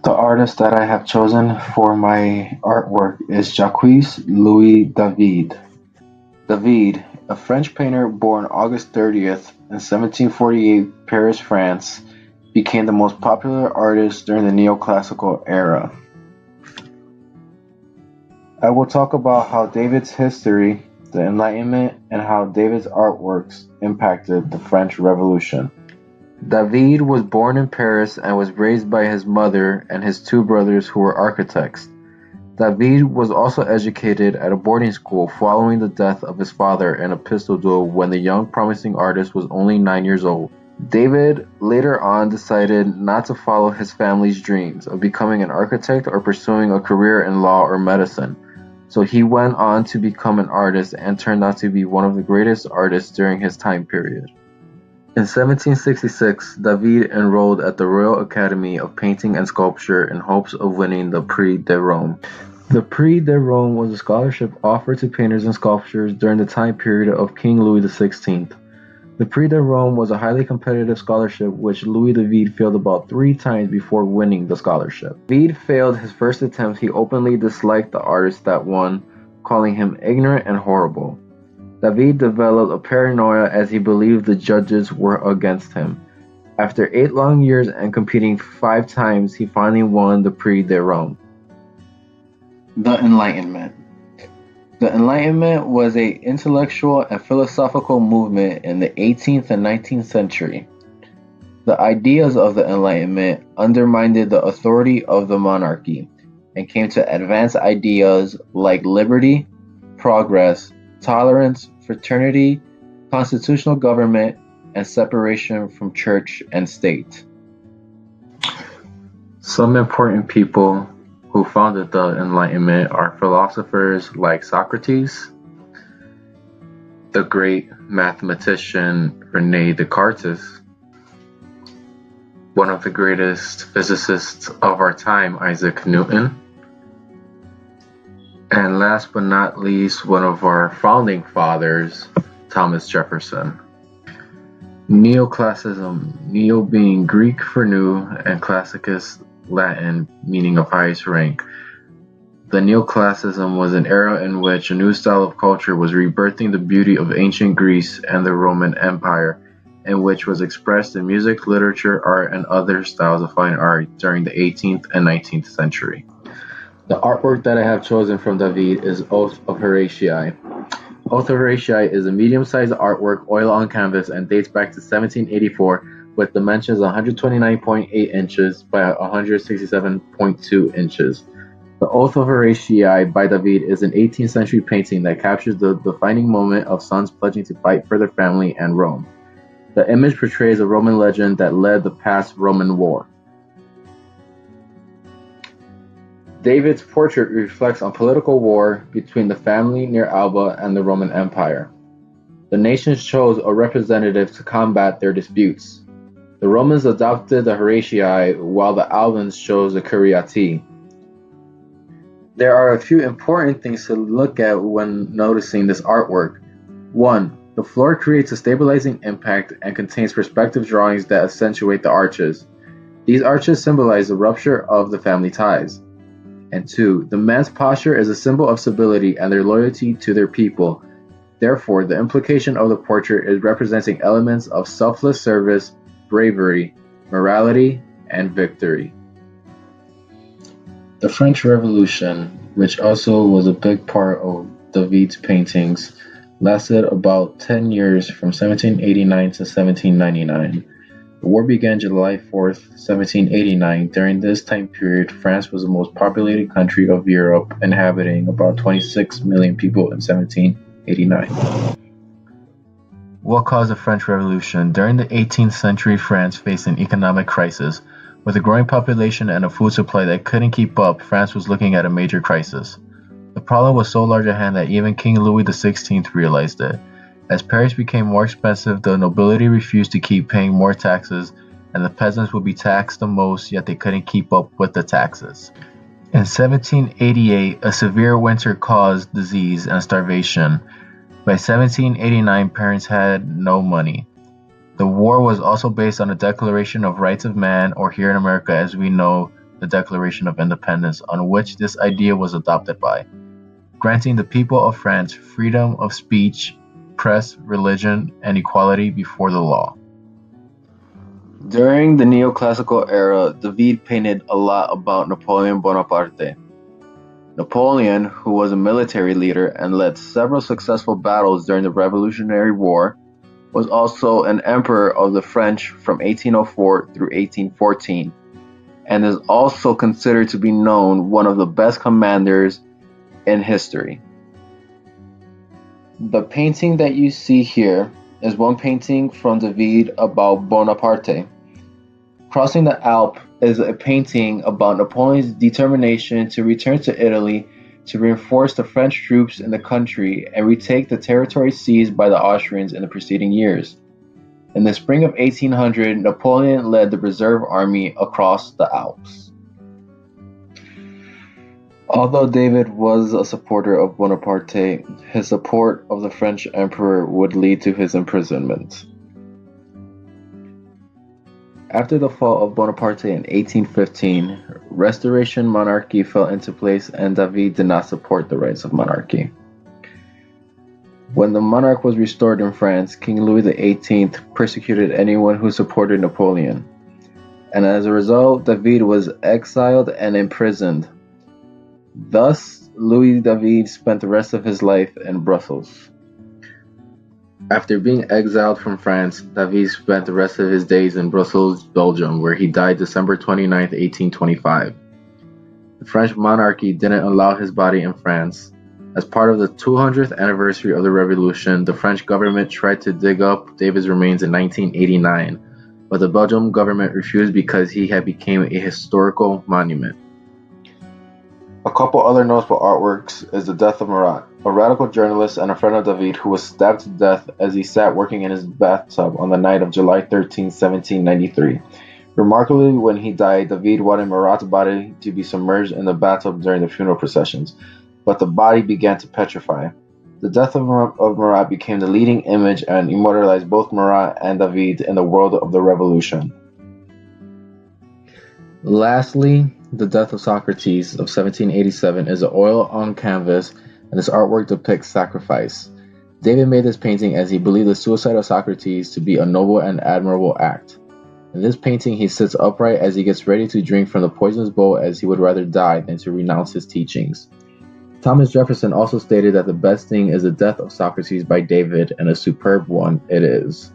The artist that I have chosen for my artwork is Jacques-Louis David. David, a French painter born August 30th, in 1748, Paris, France, became the most popular artist during the neoclassical era. I will talk about how David's history, the Enlightenment, and how David's artworks impacted the French Revolution. David was born in Paris and was raised by his mother and his two brothers who were architects. David was also educated at a boarding school following the death of his father in a pistol duel when the young promising artist was only 9 years old. David later on decided not to follow his family's dreams of becoming an architect or pursuing a career in law or medicine. So he went on to become an artist and turned out to be one of the greatest artists during his time period. In 1766, David enrolled at the Royal Academy of Painting and Sculpture in hopes of winning the Prix de Rome. The Prix de Rome was a scholarship offered to painters and sculptors during the time period of King Louis XVI. The Prix de Rome was a highly competitive scholarship which Louis David failed about 3 times before winning the scholarship. David failed his first attempt. He openly disliked the artist that won, calling him ignorant and horrible. David developed a paranoia as he believed the judges were against him. After 8 long years and competing 5 times, he finally won the Prix de Rome. The Enlightenment. The Enlightenment was an intellectual and philosophical movement in the 18th and 19th century. The ideas of the Enlightenment undermined the authority of the monarchy and came to advance ideas like liberty, progress, tolerance, fraternity, constitutional government, and separation from church and state. Some important people who founded the Enlightenment are philosophers like Socrates, the great mathematician René Descartes, one of the greatest physicists of our time, Isaac Newton, and last but not least, one of our founding fathers, Thomas Jefferson. Neoclassicism, neo being Greek for new and classicus Latin meaning of highest rank. The neoclassicism was an era in which a new style of culture was rebirthing the beauty of ancient Greece and the Roman Empire, and which was expressed in music, literature, art, and other styles of fine art during the 18th and 19th century. The artwork that I have chosen from David is Oath of Horatii. Oath of Horatii is a medium-sized artwork, oil on canvas, and dates back to 1784 with dimensions 129.8 inches by 167.2 inches. The Oath of Horatii by David is an 18th century painting that captures the defining moment of sons pledging to fight for their family and Rome. The image portrays a Roman legend that led the past Roman war. David's portrait reflects on political war between the family near Alba and the Roman Empire. The nations chose a representative to combat their disputes. The Romans adopted the Horatii while the Albans chose the Curiatii. There are a few important things to look at when noticing this artwork. 1. The floor creates a stabilizing impact and contains perspective drawings that accentuate the arches. These arches symbolize the rupture of the family ties. And 2. The man's posture is a symbol of stability and their loyalty to their people. Therefore, the implication of the portrait is representing elements of selfless service, bravery, morality, and victory. The French Revolution, which also was a big part of David's paintings, lasted about 10 years from 1789 to 1799. The war began July 4th, 1789. During this time period, France was the most populated country of Europe, inhabiting about 26 million people in 1789. What caused the French Revolution? During the 18th century, France faced an economic crisis. With a growing population and a food supply that couldn't keep up, France was looking at a major crisis. The problem was so large at hand that even King Louis XVI realized it. As Paris became more expensive, the nobility refused to keep paying more taxes, and the peasants would be taxed the most, yet they couldn't keep up with the taxes. In 1788, a severe winter caused disease and starvation. By 1789, parents had no money. The war was also based on the Declaration of Rights of Man, or here in America as we know, the Declaration of Independence, on which this idea was adopted by, granting the people of France freedom of speech, press, religion, and equality before the law. During the neoclassical era, David painted a lot about Napoleon Bonaparte. Napoleon, who was a military leader and led several successful battles during the Revolutionary War, was also an emperor of the French from 1804 through 1814, and is also considered to be known one of the best commanders in history. The painting that you see here is one painting from David about Bonaparte. Crossing the Alps is a painting about Napoleon's determination to return to Italy to reinforce the French troops in the country and retake the territory seized by the Austrians in the preceding years. In the spring of 1800, Napoleon led the reserve army across the Alps. Although David was a supporter of Bonaparte, his support of the French emperor would lead to his imprisonment. After the fall of Bonaparte in 1815, Restoration monarchy fell into place and David did not support the rights of monarchy. When the monarch was restored in France, King Louis XVIII persecuted anyone who supported Napoleon, and as a result, David was exiled and imprisoned. Thus, Louis David spent the rest of his life in Brussels. After being exiled from France, David spent the rest of his days in Brussels, Belgium, where he died December 29, 1825. The French monarchy didn't allow his body in France. As part of the 200th anniversary of the revolution, the French government tried to dig up David's remains in 1989, but the Belgian government refused because he had become a historical monument. A couple other notable artworks is The Death of Marat, a radical journalist and a friend of David who was stabbed to death as he sat working in his bathtub on the night of July 13, 1793. Remarkably, when he died, David wanted Marat's body to be submerged in the bathtub during the funeral processions, but the body began to petrify. The Death of Marat became the leading image and immortalized both Marat and David in the world of the Revolution. Lastly, The Death of Socrates of 1787 is an oil on canvas, and this artwork depicts sacrifice. David made this painting as he believed the suicide of Socrates to be a noble and admirable act. In this painting, he sits upright as he gets ready to drink from the poisonous bowl, as he would rather die than to renounce his teachings. Thomas Jefferson also stated that the best thing is the death of Socrates by David, and a superb one it is.